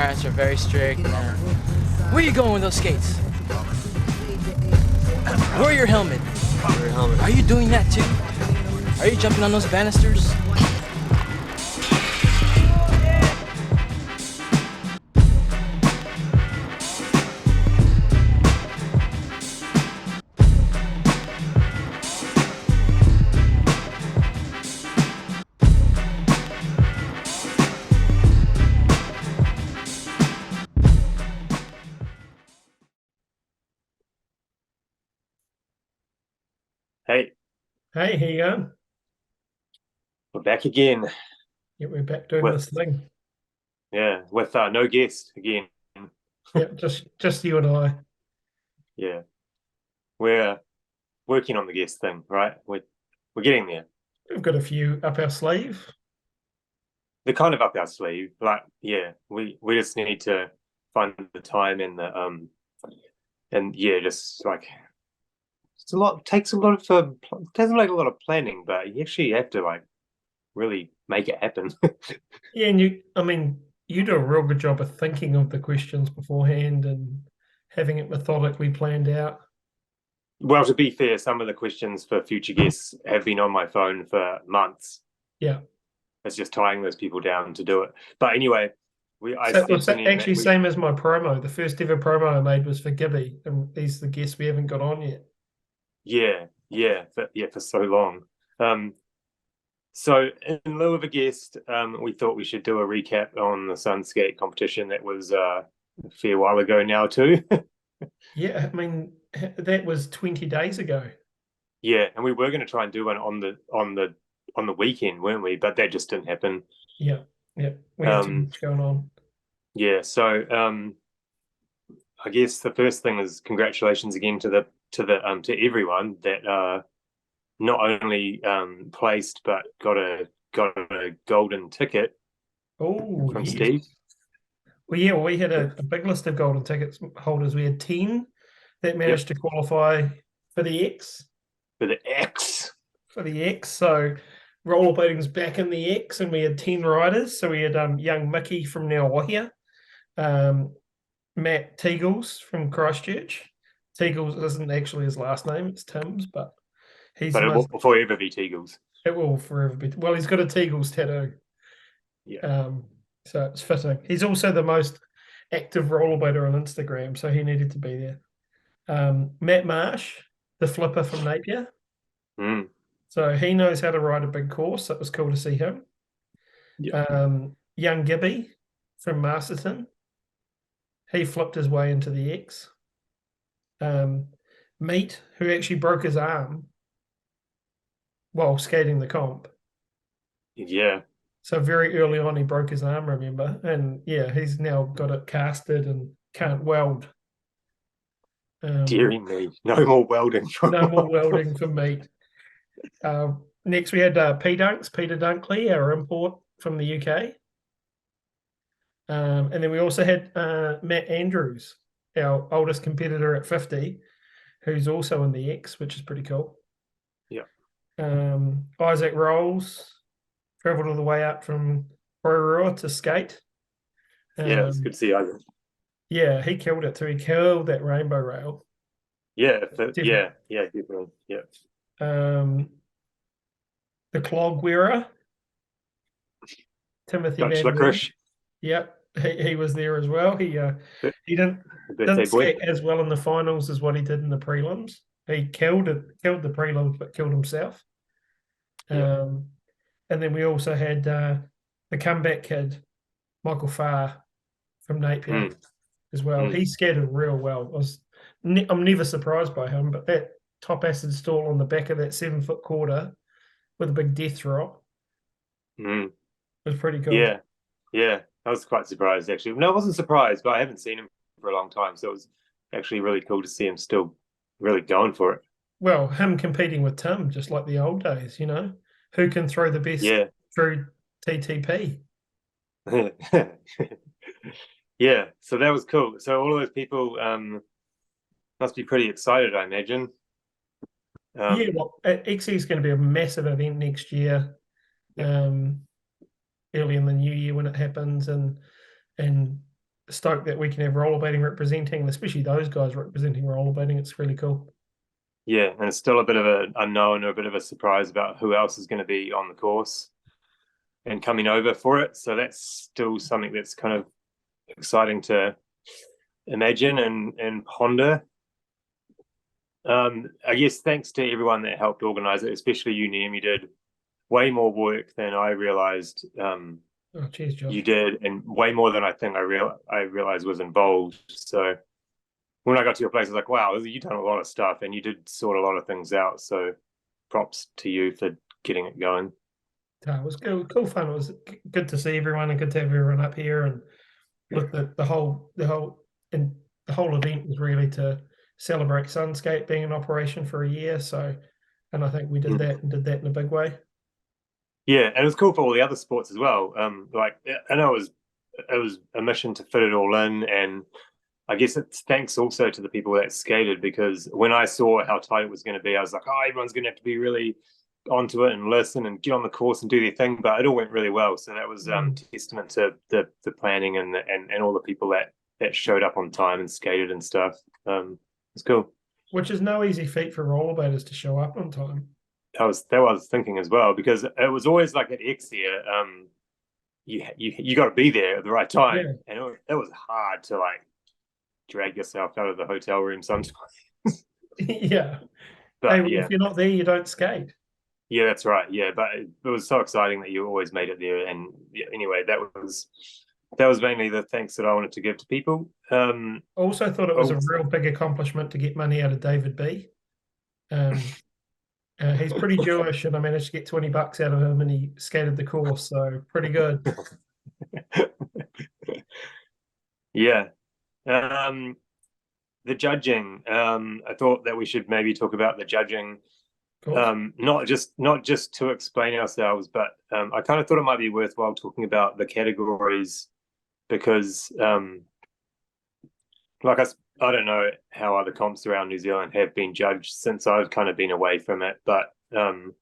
parents are very strict. Where are you going with those skates? Wear your helmet. Wear your helmet. Are you doing that too? Are you jumping on those banisters? Hey, Hey, how you going? we're back again. Yeah, we're back doing With this thing. with no guest again. Yeah, just you and I. Yeah, we're working on the guest thing, right? We're getting there. We've got a few up our sleeve. They're kind of up our sleeve. Like, yeah, we just need to find the time and the and yeah, just like it's a lot. Takes a lot of doesn't take a lot of planning, but you actually have to like really make it happen. Yeah, and you do a real good job of thinking of the questions beforehand and having it methodically planned out. Well, to be fair, some of the questions for future guests have been on my phone for months. Yeah. It's just tying those people down to do it. But anyway, I So it was sent an actually email. same as my promo. The first ever promo I made was for Gibby, and he's the guest we haven't got on yet. For so long. So in lieu of a guest, we thought we should do a recap on the Son Sk8 competition that was a fair while ago now too. Yeah, I mean that was 20 days ago. Yeah, and we were going to try and do one on the weekend, weren't we? But that just didn't happen. Yeah, we had too much going on. Yeah, so I guess the first thing is congratulations again to everyone that not only placed but got a golden ticket from Steve. Well, yeah, we had a big list of golden tickets holders. We had 10 that managed to qualify for the X. For the X. For the X. So rollerblading's back in the X, and we had 10 riders. So we had young Mickey from Ngāwahia, Matt Teagles from Christchurch. Teagles isn't actually his last name, it's Tim's, but it will forever be Teagles. It will forever be. Well, he's got a Teagles tattoo. Yeah. So it's fitting. He's also the most active rollerblader on Instagram, so he needed to be there. Matt Marsh, the flipper from Napier. So he knows how to ride a big course. So it was cool to see him. Yeah. Young Gibby from Masterton. He flipped his way into the X. Meat, who actually broke his arm while skating the comp. Yeah. So very early on, he broke his arm, remember? And yeah, he's now got it casted and can't weld. Deary me, no more welding. No more welding for Meat. Next, we had Peter Dunkley, our import from the UK. And then we also had Matt Andrews, our oldest competitor at 50, who's also in the X, which is pretty cool. Yeah. Isaac Rolls travelled all the way up from Rotorua to skate. Yeah, it's good to see Isaac. Yeah, he killed it too. He killed that rainbow rail. Yeah, definitely. Yeah. The clog wearer, Timothy Dutch Van Licorice. Yep, he was there as well. He didn't skate as well in the finals as what he did in the prelims. He killed the prelims, but killed himself. Yeah. And then we also had the comeback kid, Michael Farr from Napier as well. He skated real well. I'm never surprised by him, but that top acid stall on the back of that 7-foot quarter with a big death drop was pretty cool. Yeah. I was quite surprised, actually. No, I wasn't surprised, but I haven't seen him for a long time, so it was actually really cool to see him still really going for it. Well, him competing with Tim, just like the old days, you know? Who can throw the best through TTP? Yeah, so that was cool. So all of those people must be pretty excited, I imagine. Well, XE is going to be a massive event next year, early in the new year when it happens, and stoked that we can have rollerblading representing, especially those guys representing rollerblading. It's really cool. Yeah, and it's still a bit of an unknown or a bit of a surprise about who else is going to be on the course and coming over for it. So that's still something that's kind of exciting to imagine and ponder. I guess thanks to everyone that helped organize it, especially you, Liam. You did way more work than I realized Oh, cheers, Josh. you did, and way more than I think I realized was involved. So when I got to your place, I was like, wow, you've done a lot of stuff and you did sort a lot of things out. So props to you for getting it going. It was cool fun. It was good to see everyone and good to have everyone up here. And look, the whole event was really to celebrate Son Sk8 being in operation for a year. So, and I think we did that and did that in a big way. Yeah, and it was cool for all the other sports as well. Like I know it was a mission to fit it all in, and I guess it's thanks also to the people that skated, because when I saw how tight it was going to be, I was like, oh, everyone's going to have to be really onto it and listen and get on the course and do their thing. But it all went really well, so that was testament to the planning and all the people that showed up on time and skated and stuff. It's cool. Which is no easy feat for rollerbladers to show up on time. That was what I was thinking as well, because it was always like at Exia, you got to be there at the right time, and it was hard to like drag yourself out of the hotel room sometimes. Yeah, but hey, if you're not there, you don't skate. Yeah, that's right. Yeah, but it was so exciting that you always made it there. And yeah, anyway, that was mainly the thanks that I wanted to give to people. Also thought it was a real big accomplishment to get money out of David B. He's pretty Jewish, and I managed to get $20 out of him, and he skated the course, so pretty good. Yeah. The judging. I thought that we should maybe talk about the judging. Not just to explain ourselves, but I kind of thought it might be worthwhile talking about the categories, because like I don't know how other comps around New Zealand have been judged since I've kind of been away from it, but the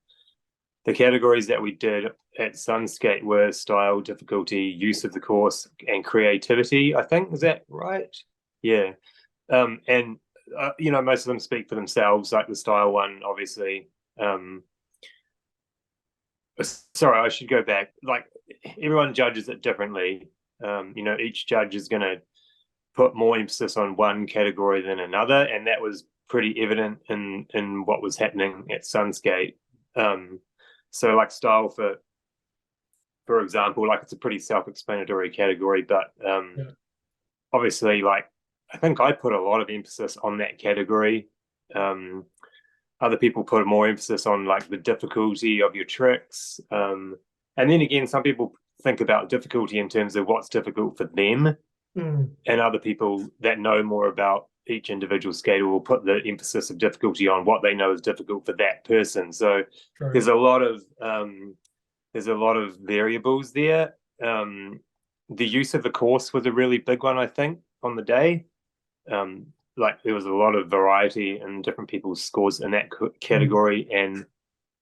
categories that we did at Son Sk8 were style, difficulty, use of the course, and creativity. I think, is that right? Yeah. And most of them speak for themselves, like the style one, obviously. Sorry, I should go back. Like, everyone judges it differently. Each judge is going to put more emphasis on one category than another, and that was pretty evident in what was happening at Son Sk8. So like style, for example, like it's a pretty self-explanatory category, but obviously, like, I think I put a lot of emphasis on that category. Other people put more emphasis on like the difficulty of your tricks. And then again, some people think about difficulty in terms of what's difficult for them. And other people that know more about each individual skater will put the emphasis of difficulty on what they know is difficult for that person. So there's a lot of variables there. The use of the course was a really big one, I think, on the day. Like there was a lot of variety in different people's scores in that category, and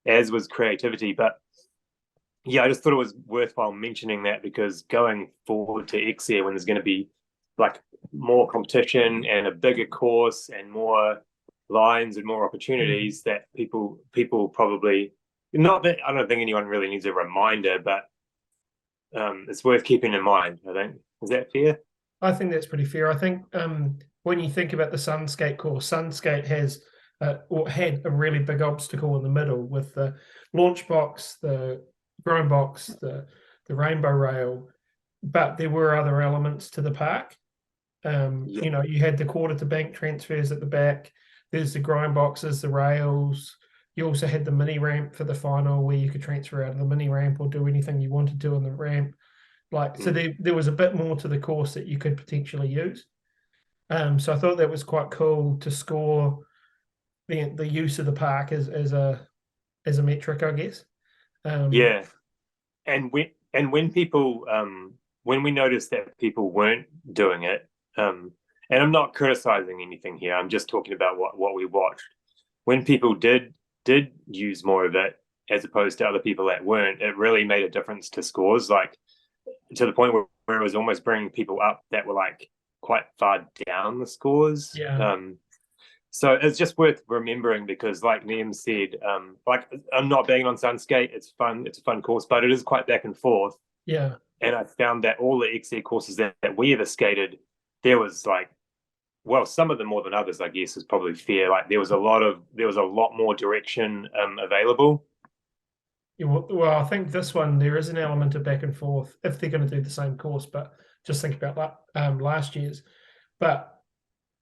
as was creativity. But yeah, I just thought it was worthwhile mentioning that, because going forward to Exia, when there's going to be like more competition and a bigger course and more lines and more opportunities, that people probably, not that I don't think anyone really needs a reminder, but it's worth keeping in mind, I think. Is that fair? I think that's pretty fair. I think when you think about the Son Sk8 course, Son Sk8 has or had a really big obstacle in the middle with the launch box, the grown box, the rainbow rail, but there were other elements to the park. You had the quarter to bank transfers at the back. There's the grind boxes, the rails. You also had the mini ramp for the final, where you could transfer out of the mini ramp or do anything you wanted to on the ramp. So there was a bit more to the course that you could potentially use. So I thought that was quite cool to score the use of the park as a metric, I guess. Yeah, and when people when we noticed that people weren't doing it, and I'm not criticizing anything here, I'm just talking about what we watched. When people did use more of it as opposed to other people that weren't, it really made a difference to scores. Like, to the point where where it was almost bringing people up that were like quite far down the scores. Yeah. So it's just worth remembering because, like Liam said, like I'm not banging on Son Sk8. It's fun. It's a fun course, but it is quite back and forth. Yeah. And I found that all the XC courses that we ever skated, there was like, well, some of them more than others, I guess, is probably fair. Like there was a lot more direction available. Yeah, well, I think this one there is an element of back and forth if they're going to do the same course, but just think about that last year's. But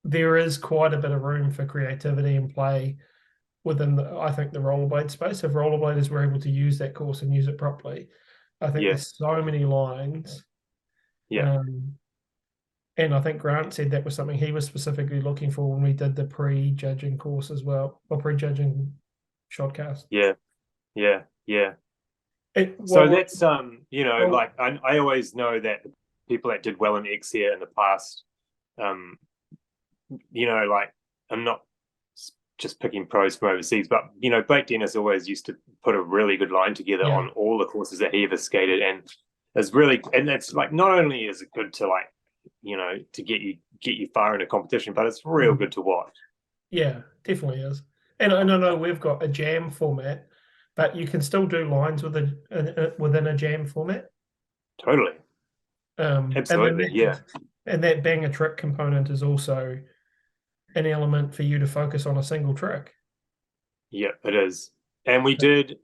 there is quite a bit of room for creativity and play within I think the rollerblade space. If rollerbladers were able to use that course and use it properly, I think there's so many lines. Yeah. And I think Grant said that was something he was specifically looking for when we did the pre-judging course as well, or pre-judging shotcast. Yeah. So that's well, like I always know that the people that did well in XCA in the past, like I'm not just picking pros from overseas, but Blake Dennis always used to put a really good line together on all the courses that he ever skated, and it's like not only is it good to like to get you far in a competition, but it's real good to watch. Yeah, definitely is. And I know we've got a jam format, but you can still do lines within a jam format. Totally. Absolutely, and that bang a trick component is also an element for you to focus on a single trick. Yeah, it is. And we did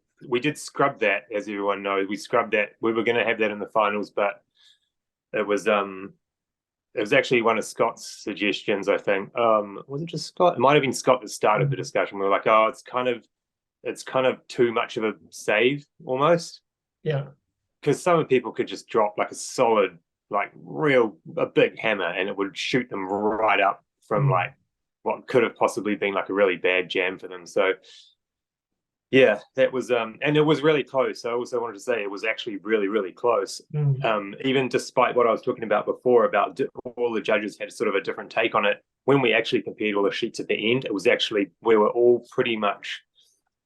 scrub that, as everyone knows. We scrubbed that. We were going to have that in the finals, but it was actually one of Scott's suggestions, I think. Was it just Scott? It might have been Scott that started the discussion. We were like, oh, it's kind of too much of a save almost. Yeah. Because some people could just drop like a solid, like a big hammer, and it would shoot them right up from like what could have possibly been like a really bad jam for them. So yeah, that was and it was really close. I also wanted to say it was actually really, really close. Even despite what I was talking about before about all the judges had sort of a different take on it. When we actually compared all the sheets at the end, it was actually we were all pretty much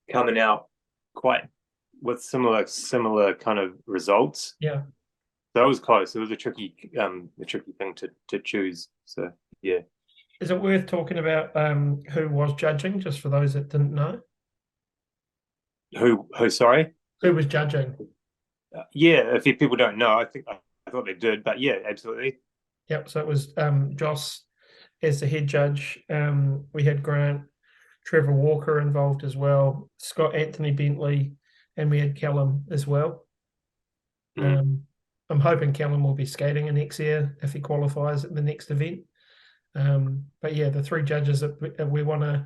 coming out quite with similar kind of results. Yeah. So it was close. It was a tricky thing to choose. So yeah. Is it worth talking about who was judging, just for those that didn't know? Who sorry? Who was judging? Yeah, if people don't know, I thought they did, but yeah, absolutely. Yep. So it was Joss as the head judge. We had Grant, Trevor Walker involved as well, Scott Anthony Bentley, and we had Callum as well. I'm hoping Callum will be skating in next year if he qualifies at the next event. But yeah, the three judges that we want to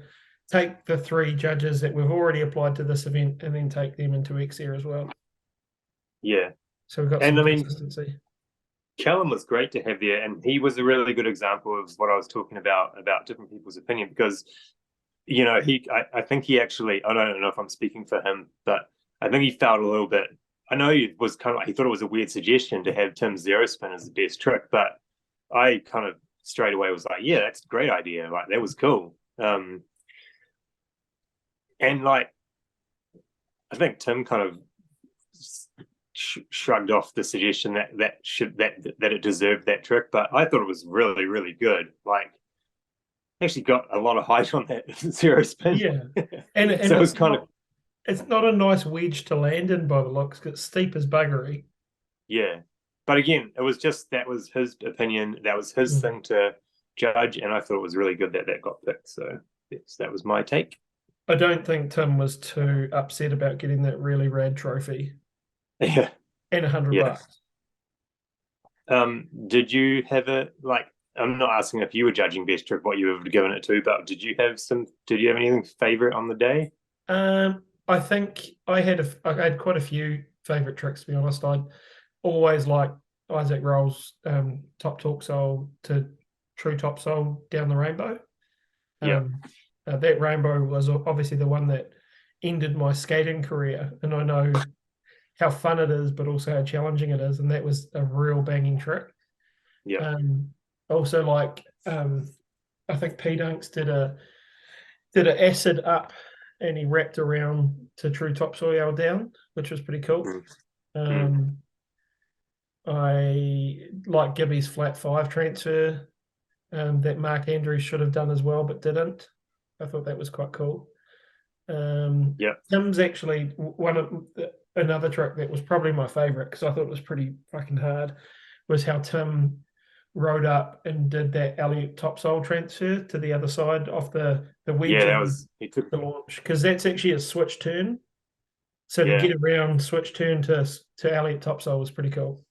take the three judges that we've already applied to this event and then take them into XAir as well. Yeah. So we've got some consistency. Callum was great to have there, and he was a really good example of what I was talking about different people's opinion, because I think he actually, I don't know if I'm speaking for him, but I think he felt a little bit, I know he was kind of like, he thought it was a weird suggestion to have Tim's zero spin as the best trick, but I kind of straight away was like, yeah, that's a great idea. Like, that was cool. And like, I think Tim kind of shrugged off the suggestion that it deserved that trick, but I thought it was really, really good. Like, actually got a lot of height on that zero spin. Yeah, and so it was it's not a nice wedge to land in by the looks. It's steep as buggery. Yeah, but again, it was just that was his opinion. That was his thing to judge, and I thought it was really good that got picked. So yes, that was my take. I don't think Tim was too upset about getting that really rad trophy. Yeah, and $100. Did you have I'm not asking if you were judging best trick what you would have given it to, but did you have anything favorite on the day? I think I had quite a few favorite tricks, to be honest. I'd always like Isaac Roll's top torque to true topsoul down the rainbow. That rainbow was obviously the one that ended my skating career, and I know how fun it is, but also how challenging it is, and that was a real banging trick. Yeah. Also, like I think P Dunks did an acid up, and he wrapped around to true topsoil down, which was pretty cool. I I like Gibby's flat 5 transfer that Mark Andrews should have done as well, but didn't. I thought that was quite cool. Tim's actually another trick that was probably my favorite because I thought it was pretty fucking hard was how Tim rode up and did that Elliott topsole transfer to the other side off the wedge. Yeah, that was he took the launch because that's actually a switch turn. So to get around switch turn to Elliott topsole was pretty cool.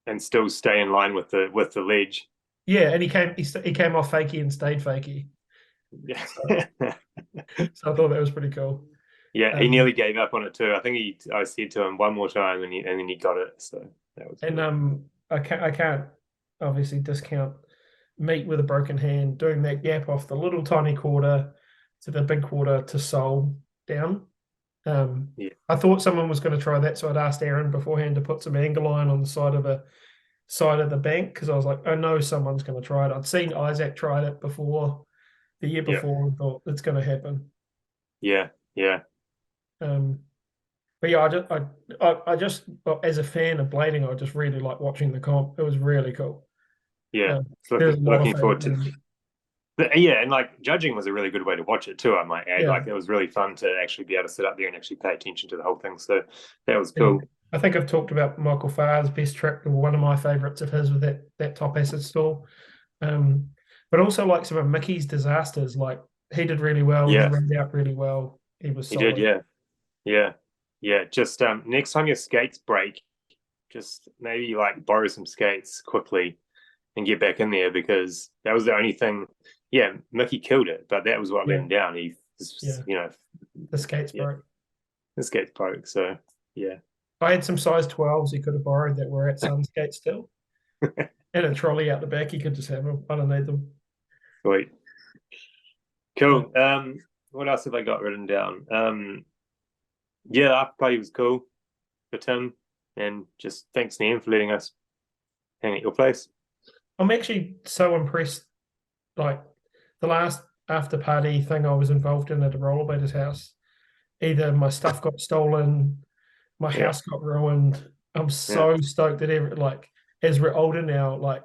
And still stay in line with the ledge. Yeah, and he came off fakie and stayed fakie. Yeah. So I thought that was pretty cool. Yeah, he nearly gave up on it too. I think I said to him one more time, and then he got it. So that was. And cool. I can't obviously discount meat with a broken hand doing that gap off the little tiny quarter to the big quarter to sole down. I thought someone was going to try that, so I'd asked Aaron beforehand to put some angle iron on the side of the bank because I was like, I know someone's going to try it. I'd seen Isaac tried it before the year before and thought it's going to happen. Yeah. But yeah, I just as a fan of blading, I just really like watching the comp. It was really cool. Yeah, looking forward to. And like judging was a really good way to watch it too. I might add, like it was really fun to actually be able to sit up there and actually pay attention to the whole thing. So that was cool. And I think I've talked about Michael Farr's best trick, or one of my favourites of his, with that top acid stall. But also like some of Mickey's disasters. Like he did really well. Yeah. He ran out really well. He was solid. He did. Yeah. Just next time your skates break, just maybe like borrow some skates quickly and get back in there because that was the only thing. Yeah, Mickey killed it, but that was what let him down. He, the skates broke. The skates broke. So yeah, I had some size 12s he could have borrowed that were at Son Sk8 still, and a trolley out the back. He could just have them. I don't need them. Sweet, cool. What else have I got written down? The after party was cool for Tim, and just thanks Niam for letting us hang at your place. I'm actually so impressed. Like the last after party thing I was involved in at a rollerblader's house, either my stuff got stolen, my house got ruined. I'm so stoked that as we're older now, like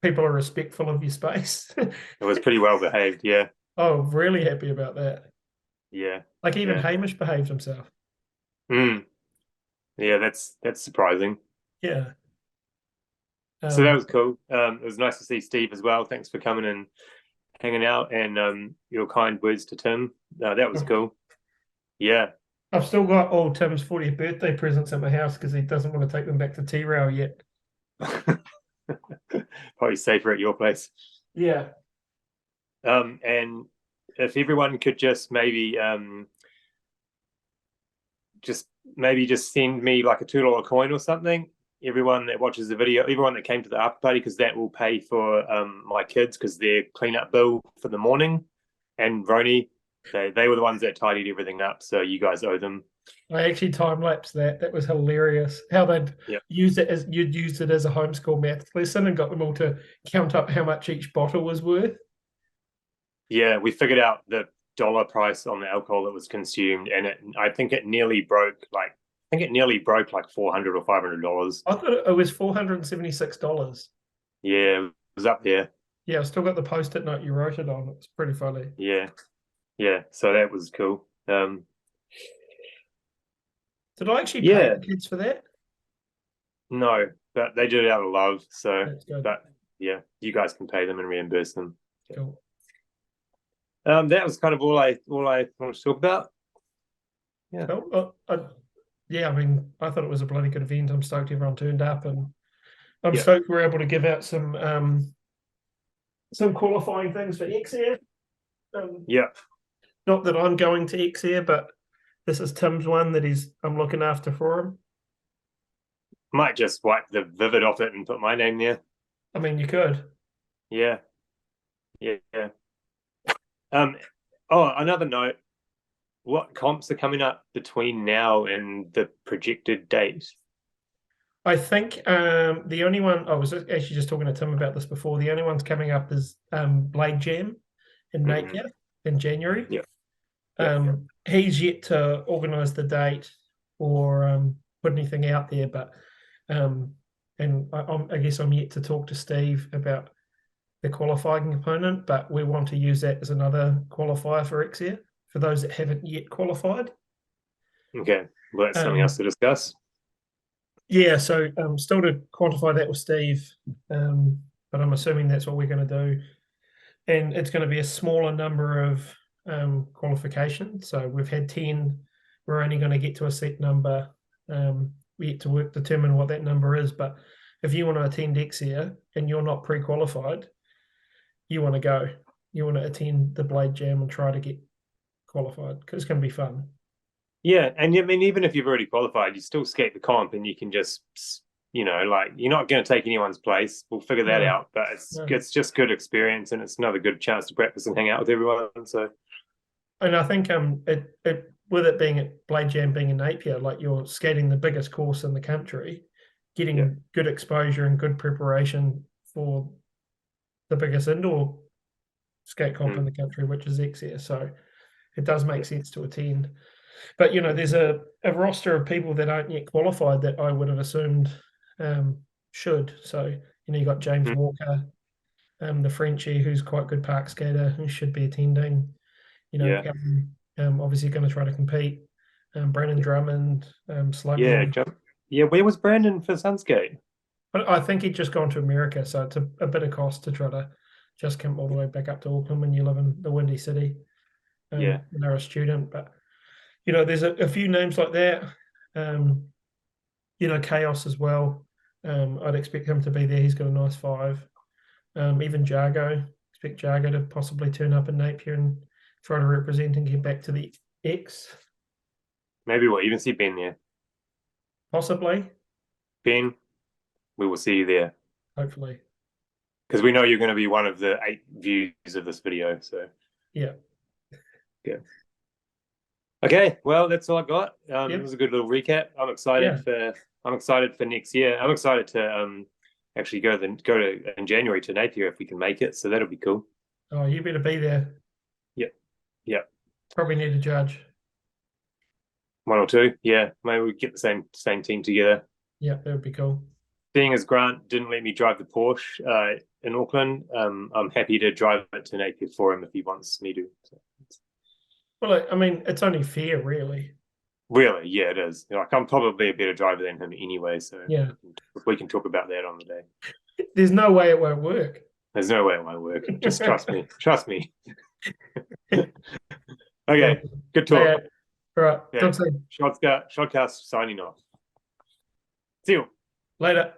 people are respectful of your space. It was pretty well behaved, yeah. Oh, really happy about that. Yeah. Like even Hamish behaved himself. Yeah, that's surprising. Yeah. So that was cool. It was nice to see Steve as well. Thanks for coming and hanging out, and your kind words to Tim. That was cool. Yeah. I've still got all Tim's 40th birthday presents at my house because he doesn't want to take them back to T-Rail yet. Probably safer at your place. Yeah. And if everyone could just maybe send me like a $2 coin or something. Everyone that watches the video, everyone that came to the after party, because that will pay for my kids because their cleanup bill for the morning, and Roni, they were the ones that tidied everything up, so you guys owe them. I actually time-lapsed that. That was hilarious. How they'd used it as a homeschool math lesson and got them all to count up how much each bottle was worth. Yeah, we figured out the dollar price on the alcohol that was consumed, and I think it nearly broke like $400 or $500. I thought it was $476. Yeah, it was up there. Yeah, I've still got the post-it note you wrote it on. It's pretty funny. Yeah. So that was cool. Did I actually pay the kids for that? No, but they did it out of love. So, that's good. But yeah, you guys can pay them and reimburse them. Cool. That was kind of all I wanted to talk about. Yeah. Cool. I mean, I thought it was a bloody good event. I'm stoked everyone turned up, and I'm stoked we're able to give out some qualifying things for X-Air. Not that I'm going to X-Air, but this is Tim's one that I'm looking after for him. Might just wipe the Vivid off it and put my name there. I mean, you could. Yeah. Another note. What comps are coming up between now and the projected date? I think the only one, I was actually just talking to Tim about this before, the only one's coming up is Blade Jam in Napier in January. He's yet to organise the date or put anything out there, but and and I guess I'm yet to talk to Steve about the qualifying component, but we want to use that as another qualifier for Exia for those that haven't yet qualified. Okay, well, that's something else to discuss. Yeah, so still to quantify that with Steve, but I'm assuming that's what we're going to do. And it's going to be a smaller number of qualifications. So we've had 10. We're only going to get to a set number. We get to determine what that number is. But if you want to attend Exia and you're not pre-qualified, you want to go. You want to attend the Blade Jam and try to get qualified because it's going to be fun. Yeah, and I mean, even if you've already qualified, you still skate the comp, and you can just, like, you're not going to take anyone's place. We'll figure that out, but it's just good experience, and it's another good chance to practice and hang out with everyone. So, and I think with it being at Blade Jam being in Napier, like you're skating the biggest course in the country, getting good exposure and good preparation for the biggest indoor skate comp in the country, which is Exia. So it does make sense to attend. But, there's a roster of people that aren't yet qualified that I would have assumed should. So, you got James Walker, the Frenchie, who's quite a good park skater, who should be attending. Obviously going to try to compete. Brandon Drummond, Slugman. Yeah, where was Brandon for Son Sk8? But I think he'd just gone to America, so it's a bit of cost to try to just come all the way back up to Auckland when you live in the Windy City. And they're a student, but there's a few names like that. Chaos as well. I'd expect him to be there. He's got a nice 5. Even Jargo. Expect Jargo to possibly turn up in Napier and try to represent and get back to the X. Maybe we'll even see Ben there. Possibly. Ben, we will see you there. Hopefully. Because we know you're going to be one of the 8 views of this video. So yeah. Okay, well, that's all I got. It was a good little recap. I'm excited for next year. I'm excited to actually go in January to Napier if we can make it. So that'll be cool. Oh, you better be there. Yep. Probably need a judge. 1 or 2. Yeah, maybe we get the same team together. Yeah, that would be cool. Seeing as Grant didn't let me drive the Porsche in Auckland, I'm happy to drive it to Napier for him if he wants me to. So. Well, I mean, it's only fair, really. Really, yeah, it is. I'm probably a better driver than him anyway, so we can talk about that on the day. There's no way it won't work. There's no way it won't work. Just trust me. Trust me. Okay, good talk. All right, talk soon. Shotcast signing off. See you. Later.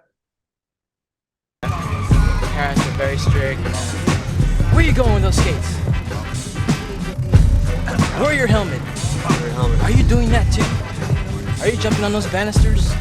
The parents are very strict. Where are you going with those skates? Wear your helmet. Are you doing that too? Are you jumping on those banisters?